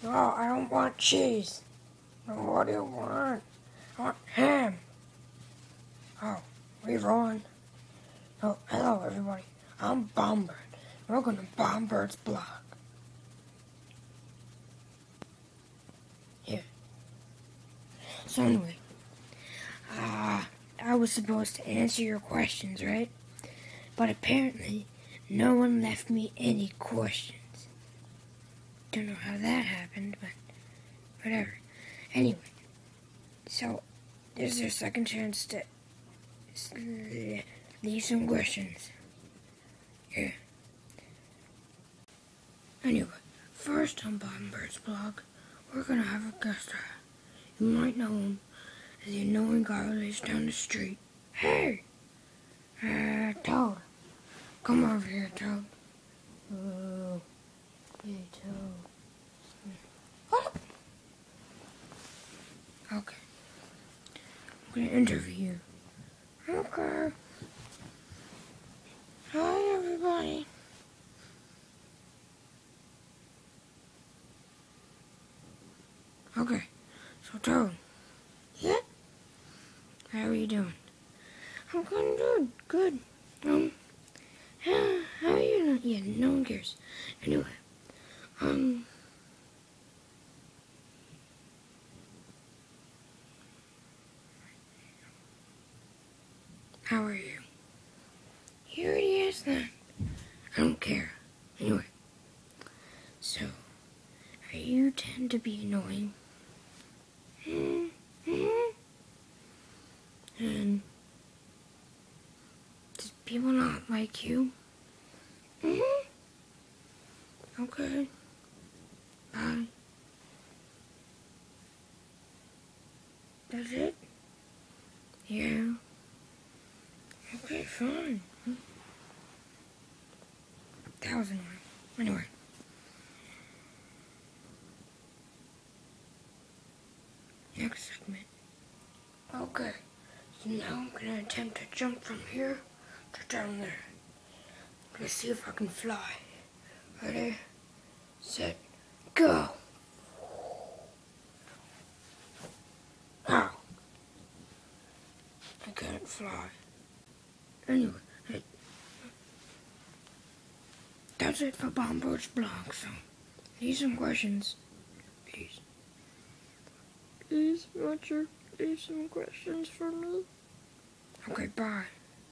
No, I don't want cheese. No, what do you want? I want ham. Oh, we're on. Oh, hello everybody. I'm Bombird. Welcome to Bombird's blog. Yeah. So anyway, I was supposed to answer your questions, right? But apparently, no one left me any questions. Don't know how that happened, but whatever. Anyway, so this is your second chance to leave some questions. Yeah. Anyway, first on Bombird's blog, we're gonna have a guest star. You might know him as the annoying guy who lives down the street. Hey! Toad. Come over here, Toad. Oh, hey, Toad. What? Okay. I'm gonna interview you. Okay. Hi, everybody. Okay. So, Toad. Yeah? How are you doing? I'm kind of good. How are you doing? Yeah, no one cares. Anyway, how are you? You already asked that. I don't care. Anyway, so, you tend to be annoying. And does people not like you? Okay. Bye. That's it? Yeah. Okay, fine. That was annoying. Anyway. Next segment. Okay. So now I'm gonna attempt to jump from here to down there. I'm gonna see if I can fly. Ready? Set. Go! Ow! I can't fly. Anyway, that's it for Bombird's blog, so leave some questions. Please. Please, Roger, leave some questions for me. Okay, bye.